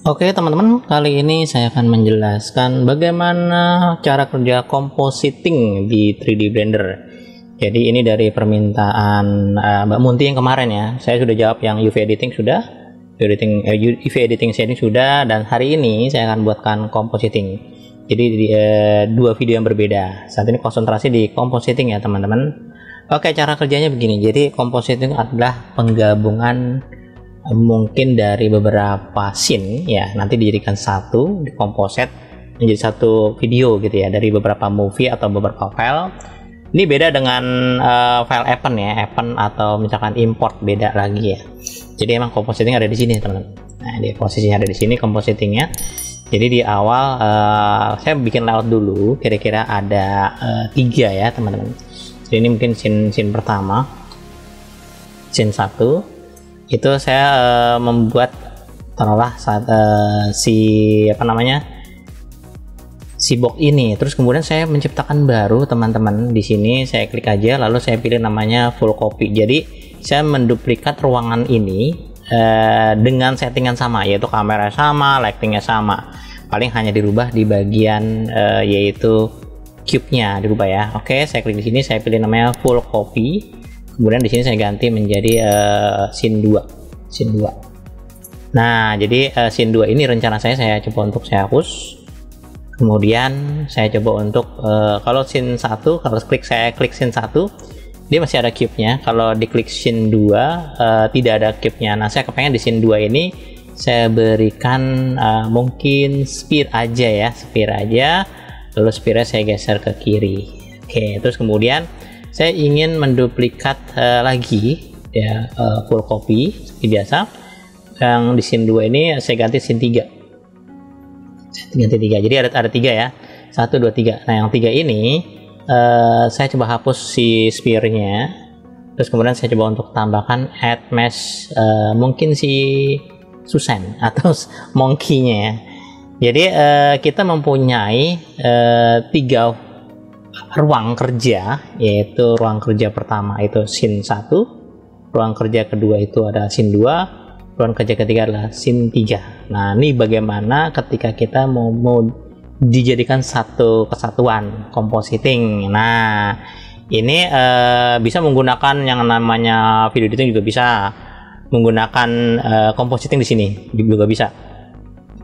Oke teman-teman, kali ini saya akan menjelaskan bagaimana cara kerja compositing di 3D Blender. Jadi ini dari permintaan Mbak Munti yang kemarin ya. Saya sudah jawab yang UV editing sudah, UV editing setting sudah, dan hari ini saya akan buatkan compositing. Jadi dua video yang berbeda. Saat ini konsentrasi di compositing ya teman-teman. Oke, cara kerjanya begini. Jadi compositing adalah penggabungan mungkin dari beberapa scene ya, nanti dijadikan satu, dikomposit menjadi satu video gitu ya, dari beberapa movie atau beberapa file. Ini beda dengan file Appen ya, Appen atau misalkan import, beda lagi ya. Jadi emang compositing ada di sini teman-teman. Nah, di posisinya ada di sini compositingnya. Jadi di awal saya bikin layout dulu, kira-kira ada 3 ya teman-teman. Jadi ini mungkin scene pertama, scene 1. Itu saya membuat taruhlah saat si box ini, terus kemudian saya menciptakan baru teman-teman. Di sini saya klik aja, lalu saya pilih namanya full copy. Jadi saya menduplikat ruangan ini dengan settingan sama, yaitu kamera sama, lightingnya sama, paling hanya dirubah di bagian yaitu cube-nya dirubah ya. Oke, saya klik di sini, saya pilih namanya full copy. Kemudian di sini saya ganti menjadi scene 2. Nah, jadi scene 2 ini rencana saya coba untuk saya hapus. Kemudian saya coba untuk kalau scene 1, kalau saya klik scene 1, dia masih ada cube-nya. Kalau diklik scene 2 tidak ada cube-nya. Nah, saya kepengen di scene 2 ini saya berikan mungkin sphere aja ya, sphere aja. Lalu sphere saya geser ke kiri. Oke, terus kemudian saya ingin menduplikat lagi ya, full copy seperti biasa. Yang di scene 2 ini saya ganti scene 3. Jadi ada 3 ya. 1 2 3. Nah, yang 3 ini saya coba hapus si sphere-nya. Terus kemudian saya coba untuk tambahkan add mesh, mungkin si Susan atau monkey-nya ya. Jadi kita mempunyai 3 ruang kerja, yaitu ruang kerja pertama itu scene 1, ruang kerja kedua itu ada scene 2, ruang kerja ketiga adalah scene 3. Nah, ini bagaimana ketika kita mau dijadikan satu kesatuan compositing. Nah, ini bisa menggunakan yang namanya video editing, juga bisa menggunakan compositing di sini juga bisa.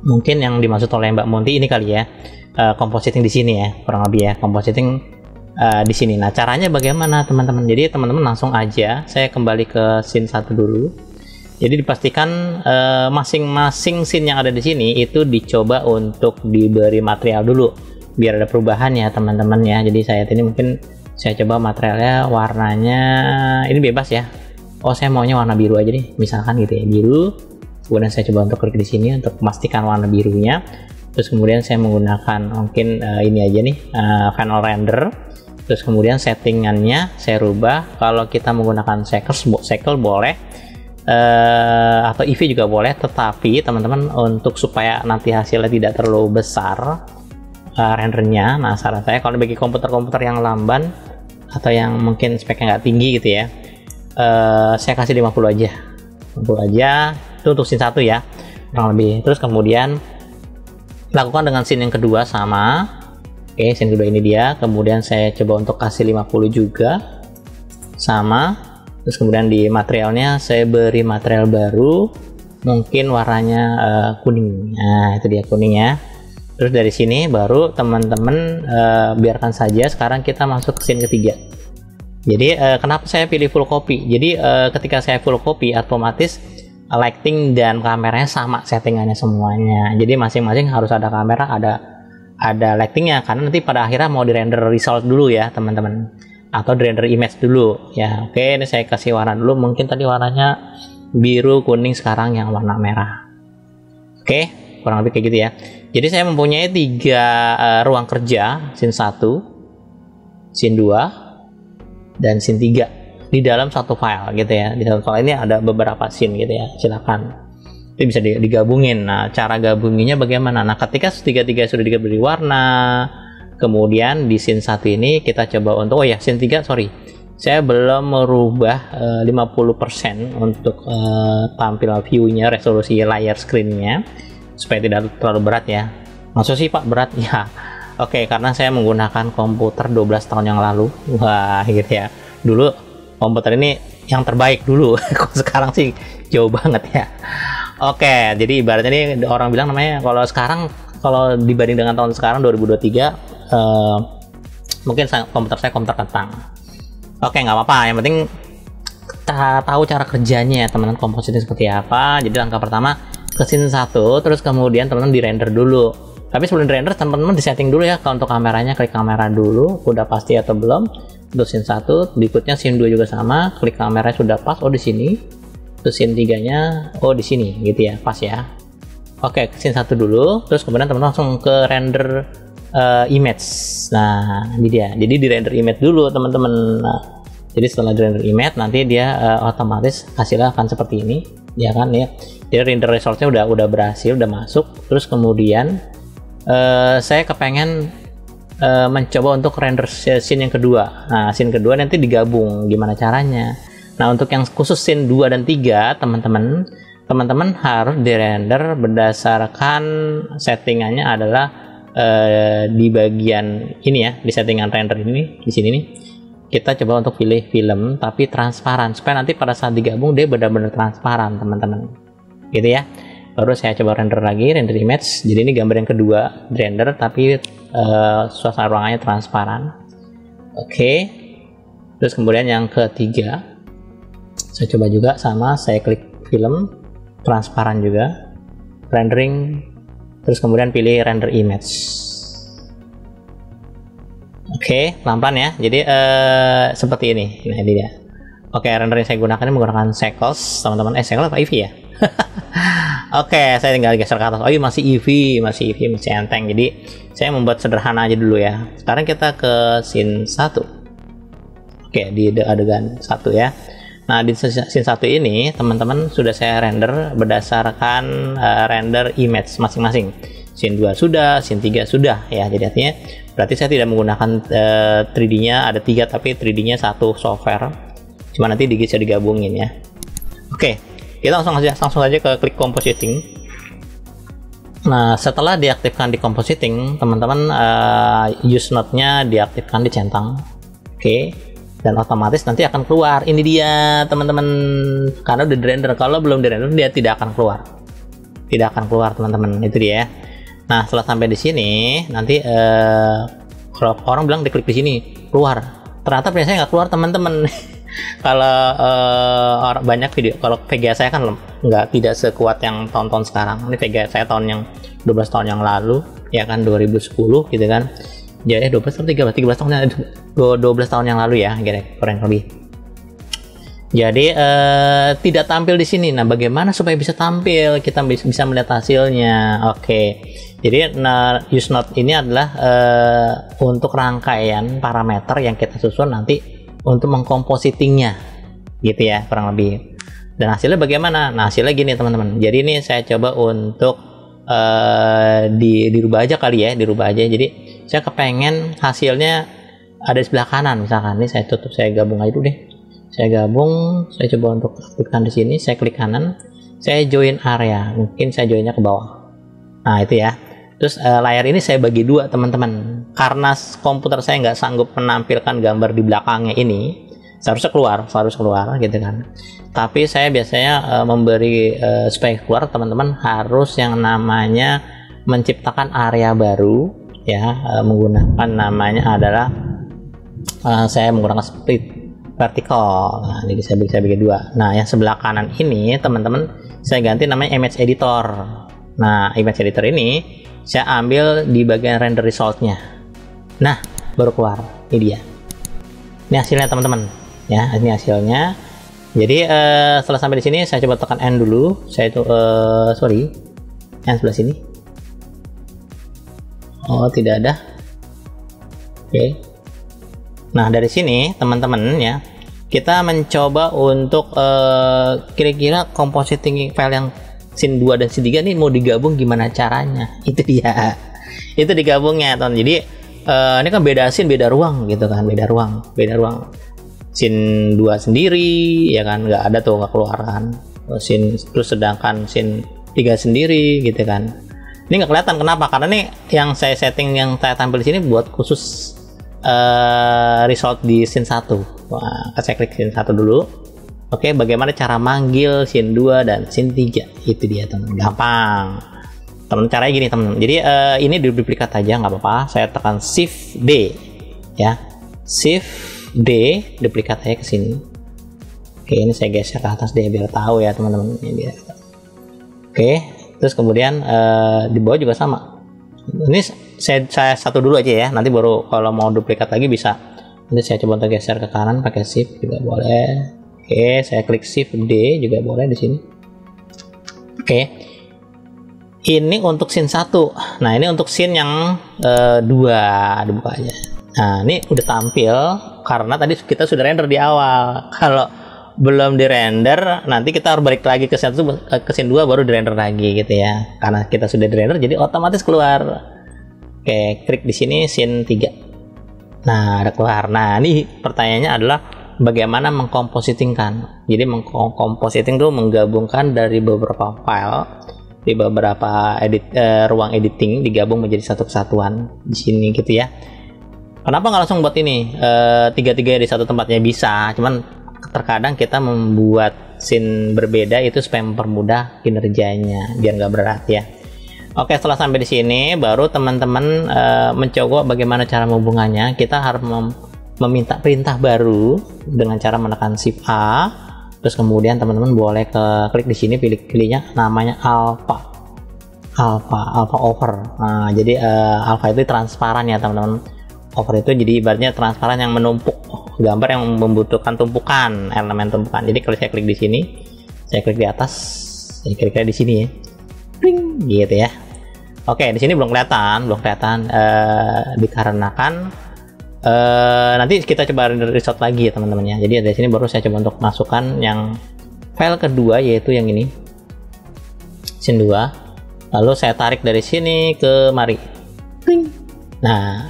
Mungkin yang dimaksud oleh Mbak Monty ini kali ya, compositing di sini ya, kurang lebih ya, compositing di sini. Nah, caranya bagaimana teman-teman? Jadi teman-teman langsung aja saya kembali ke scene 1 dulu. Jadi dipastikan masing-masing scene yang ada di sini itu dicoba untuk diberi material dulu biar ada perubahan ya teman-teman ya. Jadi saya ini mungkin saya coba materialnya warnanya ini bebas ya. Oh, saya maunya warna biru aja nih, misalkan gitu ya, biru. Kemudian saya coba untuk klik di sini untuk memastikan warna birunya. Terus kemudian saya menggunakan mungkin ini aja nih, final render. Terus kemudian settingannya saya rubah. Kalau kita menggunakan cycle boleh, atau EV juga boleh. Tetapi teman-teman, untuk supaya nanti hasilnya tidak terlalu besar rendernya, nah saran saya kalau bagi komputer-komputer yang lamban atau yang mungkin speknya nggak tinggi gitu ya, saya kasih 50 aja. 50 aja itu untuk scene 1 ya, kurang lebih. Terus kemudian lakukan dengan scene yang kedua sama. Oke, scene kedua ini dia. Kemudian saya coba untuk kasih 50 juga sama. Terus kemudian di materialnya saya beri material baru, mungkin warnanya kuning. Nah, itu dia kuning ya. Terus dari sini baru teman-teman biarkan saja. Sekarang kita masuk ke scene ketiga. Jadi kenapa saya pilih full copy? Jadi ketika saya full copy, otomatis lighting dan kameranya sama settingannya semuanya. Jadi masing-masing harus ada kamera, ada lightingnya, karena nanti pada akhirnya mau di render result dulu ya teman-teman, atau di render image dulu ya. Oke, ini saya kasih warna dulu, mungkin tadi warnanya biru, kuning, sekarang yang warna merah. Oke, kurang lebih kayak gitu ya. Jadi saya mempunyai 3 ruang kerja, scene 1, scene 2, dan scene 3 di dalam satu file gitu ya. Di dalam file ini ada beberapa scene gitu ya, silakan itu bisa digabungin. Nah, cara gabunginnya bagaimana? Nah, ketika tiga-tiga sudah diberi warna, kemudian di scene 1 ini kita coba untuk, oh ya, scene 3 sorry, saya belum merubah 50% untuk tampil view-nya, resolusi layar screen-nya. supaya tidak terlalu berat ya. Maksud sih Pak berat ya. Oke, karena saya menggunakan komputer 12 tahun yang lalu. Wah, gitu ya. Dulu komputer ini yang terbaik dulu. Kok sekarang sih jauh banget ya. Oke, jadi ibaratnya ini orang bilang namanya kalau sekarang, kalau dibanding dengan tahun sekarang 2023, mungkin komputer saya komputer kentang. Oke, nggak apa-apa. Yang penting kita tahu cara kerjanya ya teman-teman, kompositing seperti apa. Jadi langkah pertama ke scene 1, terus kemudian teman-teman di render dulu. Tapi sebelum di render teman-teman di setting dulu ya. Kalau untuk kameranya klik kamera dulu, udah pasti atau belum. Untuk scene 1, berikutnya scene 2 juga sama, klik kameranya sudah pas, oh di sini. Terus scene 3-nya, oh di sini gitu ya, pas ya. Oke, scene 1 dulu, terus kemudian teman-teman langsung ke render image. Nah, ini dia. Jadi di render image dulu teman-teman. Nah, jadi setelah di render image nanti dia otomatis hasilnya akan seperti ini, ya kan ya. Jadi render resultnya udah berhasil, udah masuk. Terus kemudian saya kepengen mencoba untuk render scene yang kedua. Nah, scene kedua nanti digabung. Gimana caranya? Nah, untuk yang khusus scene 2 dan 3 teman-teman harus di render berdasarkan settingannya adalah di bagian ini ya, di settingan render ini di sini nih kita coba untuk pilih film tapi transparan supaya nanti pada saat digabung dia benar-benar transparan teman-teman, gitu ya. Baru saya coba render lagi, render image. Jadi ini gambar yang kedua di render tapi suasana ruangannya transparan. Oke. Terus kemudian yang ketiga saya coba juga sama, saya klik film transparan juga, rendering, terus kemudian pilih render image. Oke, pelan-pelan ya. Jadi seperti ini. Nah, ini dia. Oke, render yang saya gunakan ini menggunakan Shekels, teman-teman. Shekels apa Eevee ya? Oke, saya tinggal geser ke atas. Oh iya, masih Eevee, masih enteng. Jadi saya membuat sederhana aja dulu ya. Sekarang kita ke scene 1. Oke, di adegan 1 ya. Nah, di scene 1 ini teman-teman sudah saya render berdasarkan render image masing-masing. Scene 2 sudah, scene 3 sudah ya. Jadi artinya berarti saya tidak menggunakan 3D-nya, ada 3 tapi 3D-nya satu software. Cuma nanti bisa digabungin ya. Oke, kita langsung saja ke klik compositing. Nah, setelah diaktifkan di compositing, teman-teman use node-nya diaktifkan di centang. Oke. Dan otomatis nanti akan keluar. Ini dia teman-teman, karena udah di render. Kalau belum di render dia tidak akan keluar, teman-teman. Itu dia. Nah, setelah sampai di sini nanti kalau orang bilang diklik di sini keluar, ternyata biasanya nggak keluar teman-teman. Kalau orang banyak video, kalau VGA saya kan tidak sekuat yang tahun-tahun sekarang. Ini VGA saya tahun yang 12 tahun yang lalu ya kan, 2010 gitu kan. Jadi 12 tahun 13 tahun 12 tahun yang lalu ya, kurang lebih. Jadi tidak tampil di sini. Nah, bagaimana supaya bisa tampil? Kita bisa melihat hasilnya. Oke. Jadi use node ini adalah untuk rangkaian parameter yang kita susun nanti untuk mengkompositingnya, gitu ya, kurang lebih. Dan hasilnya bagaimana? Nah, hasilnya gini teman-teman. Jadi ini saya coba untuk dirubah aja kali ya, dirubah aja. Jadi saya kepengen hasilnya ada di sebelah kanan misalkan. Ini saya tutup, saya gabung aja dulu deh. Saya gabung, saya coba untuk aktifkan di sini, saya klik kanan, saya join area, mungkin saya joinnya ke bawah. Nah, itu ya. Terus layar ini saya bagi dua teman-teman, karena komputer saya nggak sanggup menampilkan gambar di belakangnya ini. Seharusnya keluar gitu kan. Tapi saya biasanya memberi supaya keluar teman-teman harus yang namanya menciptakan area baru ya, menggunakan namanya adalah saya menggunakan split vertical. Nah, ini saya bagi dua. Nah, yang sebelah kanan ini teman-teman saya ganti namanya image editor. Nah, image editor ini saya ambil di bagian render resultnya. Nah, baru keluar. Ini dia. Ini hasilnya teman-teman. Ya, ini hasilnya. Jadi setelah sampai di sini saya coba tekan N dulu. Saya itu N sebelah sini. Oh, tidak ada. Oke. Nah, dari sini teman-teman ya, kita mencoba untuk kira-kira compositing file yang scene 2 dan scene 3 ini mau digabung gimana caranya. Itu dia. Itu digabungnya, teman. Jadi ini kan beda scene, beda ruang gitu kan, beda ruang. Scene 2 sendiri ya kan, nggak ada tuh, nggak keluar kan. Scene terus sedangkan scene 3 sendiri gitu kan. Ini nggak kelihatan, kenapa? Karena nih yang saya setting, yang saya tampil di sini buat khusus result di scene 1. Wah, saya klik scene 1 dulu. Oke, bagaimana cara manggil scene 2 dan scene 3? Itu dia teman, gampang. Teman, caranya gini teman. Jadi ini duplikat aja nggak apa-apa. Saya tekan Shift D ya. Shift D, duplikat aja ke sini. Oke, ini saya geser ke atas deh biar tahu ya teman-teman. Oke, terus kemudian di bawah juga sama. Ini saya satu dulu aja ya, nanti baru kalau mau duplikat lagi bisa. Nanti saya coba untuk geser ke kanan pakai Shift juga boleh. Oke, saya klik Shift D juga boleh di sini. Oke, ini untuk scene 1. Nah, ini untuk scene yang 2, dibuka aja. Nah, ini udah tampil karena tadi kita sudah render di awal. Kalau belum di render, nanti kita harus balik lagi ke scene 2 baru di render lagi gitu ya. Karena kita sudah di render, jadi otomatis keluar. Oke, klik di sini scene 3. Nah, ada keluar. Nah, ini pertanyaannya adalah bagaimana mengkompositingkan. Jadi mengkompositing itu menggabungkan dari beberapa file di beberapa ruang editing, digabung menjadi satu kesatuan di sini gitu ya. Kenapa nggak langsung buat ini tiga-tiga di satu tempatnya? Bisa, cuman terkadang kita membuat scene berbeda itu supaya mempermudah kinerjanya biar nggak berat ya. Oke, setelah sampai di sini baru teman-teman mencoba bagaimana cara menghubungannya. Kita harus meminta perintah baru dengan cara menekan Shift A, terus kemudian teman-teman boleh klik di sini, pilihnya namanya alpha over. Nah, jadi alpha itu transparan ya teman-teman. Over itu jadi ibaratnya transparan yang menumpuk gambar yang membutuhkan tumpukan, elemen tumpukan. Jadi kalau saya klik di sini, saya klik di atas, saya klik di sini ya, ping, gitu ya. Oke, di sini belum kelihatan dikarenakan nanti kita coba render result lagi ya teman-teman ya. Jadi dari sini baru saya coba untuk masukkan yang file kedua, yaitu yang ini scene 2. Lalu saya tarik dari sini ke mari. Nah,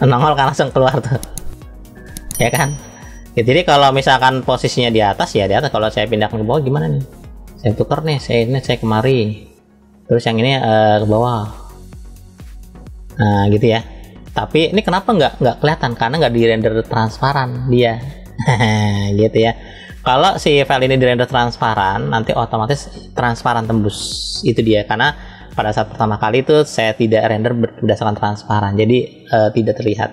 nongol kan langsung keluar tuh ya kan ya. Jadi kalau misalkan posisinya di atas ya di atas, kalau saya pindahkan ke bawah gimana nih? Saya tuker nih, saya kemari, terus yang ini ke bawah. Nah gitu ya. Tapi ini kenapa nggak kelihatan? Karena nggak di render transparan dia. Gitu ya. Kalau si file ini di render transparan, nanti otomatis transparan tembus. Itu dia. Karena pada saat pertama kali itu saya tidak render berdasarkan transparan, jadi tidak terlihat.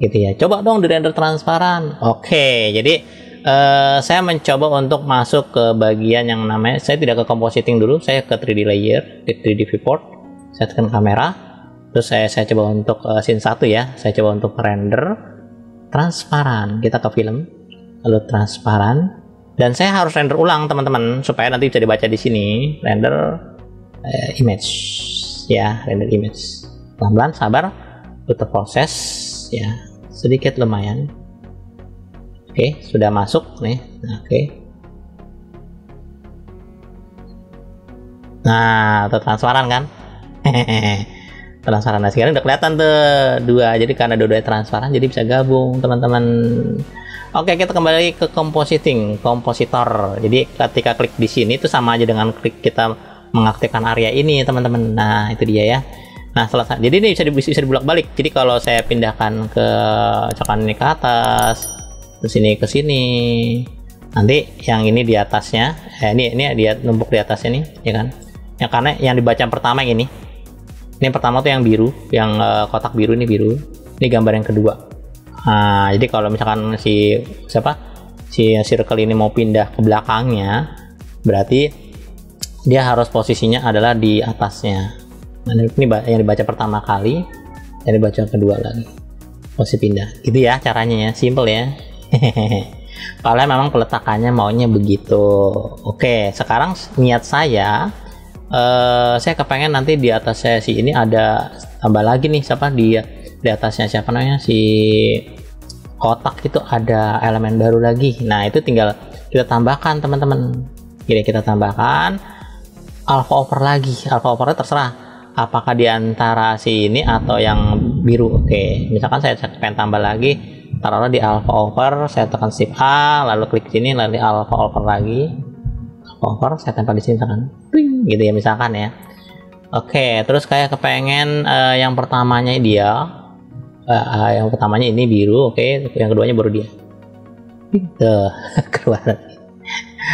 Gitu ya. Coba dong di render transparan. Oke. Jadi saya mencoba untuk masuk ke bagian yang namanya, saya tidak ke compositing dulu, saya ke 3D layer, di 3D viewport, saya tekan kamera. Terus saya coba untuk scene 1 ya, saya coba untuk render transparan. Kita ke film, lalu transparan, dan saya harus render ulang teman-teman supaya nanti bisa dibaca di sini. Render image ya, render image. Pelan-pelan, sabar, butuh proses ya, sedikit lumayan. Oke, sudah masuk nih. Oke. Nah, transparan kan? Transparan. Nah, sekarang udah kelihatan tuh 2. Jadi karena dua-duanya transparan, jadi bisa gabung teman-teman. Oke, kita kembali ke compositing, kompositor. Jadi ketika klik di sini itu sama aja dengan klik kita mengaktifkan area ini teman-teman. Nah itu dia ya. Nah selesai. Jadi ini bisa dibulak-balik. Jadi kalau saya pindahkan ke cokan ini ke atas, terus ini ke sini, nanti yang ini di atasnya, ini dia numpuk di atasnya nih, ya kan? Ya karena yang dibaca pertama ini pertama tuh yang biru, yang kotak biru ini biru. Ini gambar yang kedua. Nah, jadi kalau misalkan si circle ini mau pindah ke belakangnya, berarti dia harus posisinya adalah di atasnya. Nah, ini yang dibaca pertama kali, yang dibaca kedua lagi. Posisi pindah. Gitu ya caranya ya, simple ya. Kalau memang peletakannya maunya begitu. Oke, sekarang niat saya kepengen nanti di atas sesi ini ada tambah lagi nih, di atasnya siapa namanya, si kotak itu ada elemen baru lagi. Nah itu tinggal kita tambahkan teman-teman. Jadi kita tambahkan alpha over lagi. Alpha over terserah apakah di antara si ini atau yang biru. Oke, misalkan saya pengen tambah lagi, taruhlah di alpha over, saya tekan shift A, lalu klik sini, lalu alpha over lagi. Over saya tempel di sini kan, gitu ya misalkan ya. Oke, terus kayak kepengen yang pertamanya dia, yang pertamanya ini biru, oke, yang keduanya baru dia. Tuh, keluar.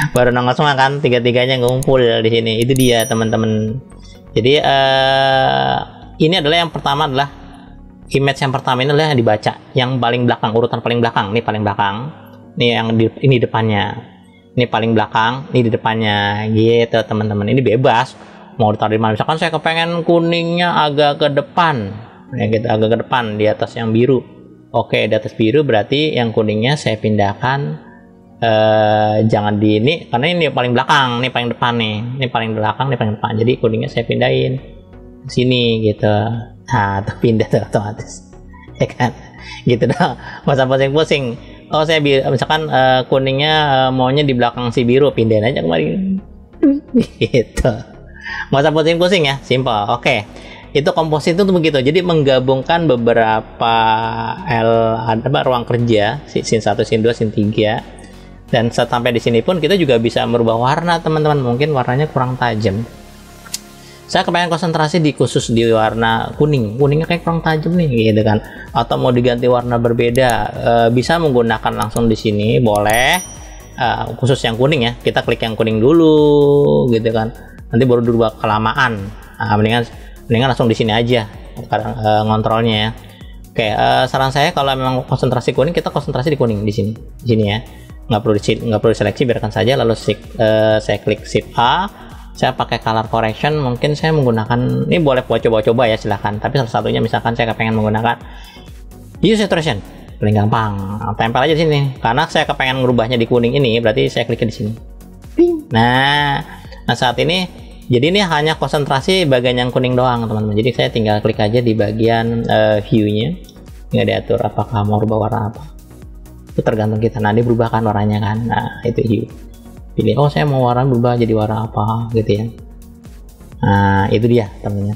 Baru nongol semua kan, tiga-tiganya ngumpul di sini. Itu dia teman-teman. Jadi ini adalah yang pertama adalah image yang pertama ini adalah yang dibaca, yang paling belakang, urutan paling belakang. Ini paling belakang. Nih yang ini depannya. Ini paling belakang, ini di depannya. Gitu teman-teman. Ini bebas mau ditaruh di mana. Misalkan saya kepengen kuningnya agak ke depan, ya gitu, agak ke depan di atas yang biru. Oke, di atas biru berarti yang kuningnya saya pindahkan, jangan di ini, karena ini paling belakang, ini paling depan nih, ini paling belakang, ini paling depan. Jadi kuningnya saya pindahin ke sini gitu. Nah, tuh pindah tuh otomatis, ya kan? Gitu dong, nggak usah pusing-pusing. Oh, saya misalkan kuningnya maunya di belakang si biru, pindahin aja kemarin. Gitu. Nggak usah pusing-pusing ya, simple. Oke, itu komposit itu begitu. Jadi menggabungkan beberapa ruang kerja, scene 1, scene 2, scene 3. Dan sampai di sini pun kita juga bisa merubah warna teman-teman. Mungkin warnanya kurang tajam. Saya kepengen konsentrasi khusus di warna kuning. Kuningnya kayak kurang tajam nih, gitu kan. Atau mau diganti warna berbeda, bisa menggunakan langsung di sini, boleh. Khusus yang kuning ya, kita klik yang kuning dulu, gitu kan. Nanti baru berubah kelamaan. Nah, mendingan langsung di sini aja ngontrolnya ya. Oke, saran saya kalau memang konsentrasi kuning, kita konsentrasi di kuning di sini ya. Nggak perlu seleksi, biarkan saja. Lalu saya klik Shift A, saya pakai color correction. Mungkin saya menggunakan ini, boleh coba-coba ya, silahkan. Tapi salah satunya misalkan saya kepengen menggunakan hue saturation, paling gampang tempel aja di sini. Karena saya kepengen merubahnya di kuning ini, berarti saya klik di sini. Nah saat ini jadi ini hanya konsentrasi bagian yang kuning doang teman-teman. Jadi saya tinggal klik aja di bagian hue-nya, nggak diatur apakah mau rubah warna apa, itu tergantung kita. Nah, dia berubah kan warnanya kan. Nah, itu hue, pilih, oh saya mau warna berubah jadi warna apa gitu ya. Nah, itu dia teman-teman.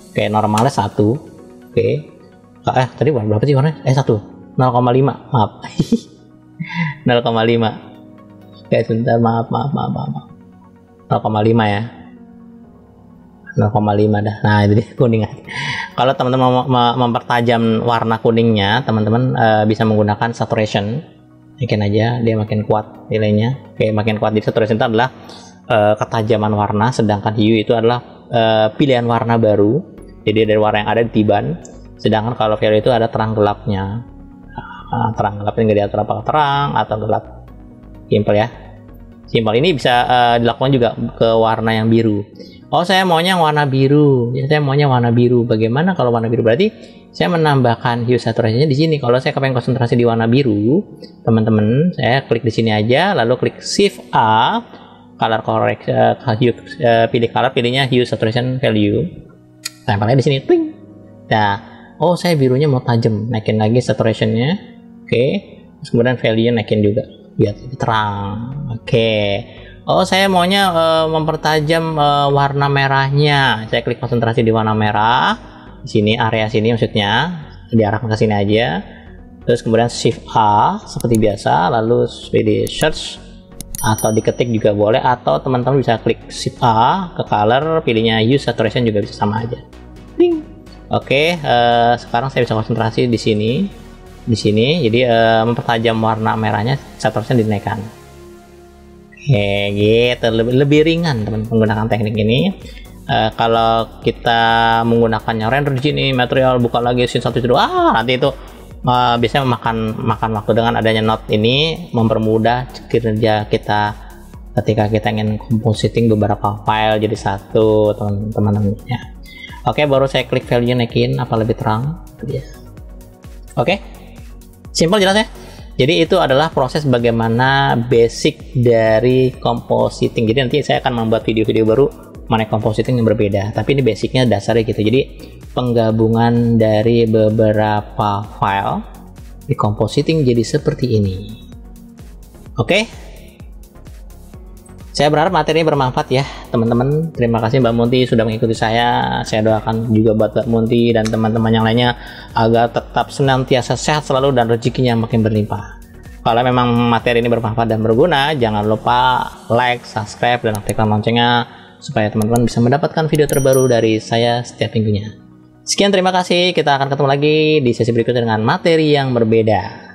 Oke, normalnya 1. Oke, tadi berapa sih warnanya? 1, 0,5, maaf. 0,5. Oke, sebentar, maaf. 0,5 ya, 0,5 dah. Nah, itu dia kuning. Kalau teman-teman mau mempertajam warna kuningnya, teman-teman bisa menggunakan saturation. Bikin aja dia makin kuat nilainya. Oke, makin kuat. Di saturation itu adalah ketajaman warna, sedangkan hue itu adalah pilihan warna baru. Jadi dari warna yang ada di tiban. Sedangkan kalau value itu ada terang gelapnya. Terang gelapnya nggak diatur apakah terang atau gelap. Simple ya. Simple. Ini bisa dilakukan juga ke warna yang biru. Oh, saya maunya warna biru. Ya, saya maunya warna biru. Bagaimana kalau warna biru? Berarti saya menambahkan hue saturation-nya di sini. Kalau saya kepengen konsentrasi di warna biru, teman-teman, saya klik di sini aja, lalu klik Shift A, color correction, pilih color, pilihnya hue saturation value. Tempelnya di sini. Twing. Nah, oh saya birunya mau tajam, naikin lagi saturation-nya. Oke. Terus kemudian value-nya naikin juga biar lebih terang. Oke. Oh, saya maunya mempertajam warna merahnya. Saya klik konsentrasi di warna merah. Di sini, area sini maksudnya. Diarahkan ke sini aja. Terus kemudian Shift A seperti biasa, lalu pilih search atau diketik juga boleh, atau teman-teman bisa klik Shift A ke color, pilihnya hue saturation juga bisa sama aja. Ding. Oke, sekarang saya bisa konsentrasi di sini. Di sini, jadi mempertajam warna merahnya, saturation dinaikkan. Gitu, lebih ringan teman menggunakan teknik ini. Kalau kita menggunakannya render di sini, material buka lagi scene 1, 2, nanti itu biasanya makan waktu. Dengan adanya node ini mempermudah kerja kita ketika kita ingin compositing beberapa file jadi satu, teman-teman ya. Oke, baru saya klik value naikin apa lebih terang. Oke, simple, jelas ya. Jadi itu adalah proses bagaimana basic dari compositing. Jadi nanti saya akan membuat video-video baru mengenai compositing yang berbeda. Tapi ini basicnya dasarnya gitu. Jadi penggabungan dari beberapa file di compositing jadi seperti ini. Oke. Saya berharap materi ini bermanfaat ya teman-teman. Terima kasih Mbak Munti sudah mengikuti saya. Saya doakan juga buat Mbak Munti dan teman-teman yang lainnya agar tetap senantiasa sehat selalu dan rezekinya makin berlimpah. Kalau memang materi ini bermanfaat dan berguna, jangan lupa like, subscribe, dan aktifkan loncengnya supaya teman-teman bisa mendapatkan video terbaru dari saya setiap minggunya. Sekian, terima kasih. Kita akan ketemu lagi di sesi berikutnya dengan materi yang berbeda.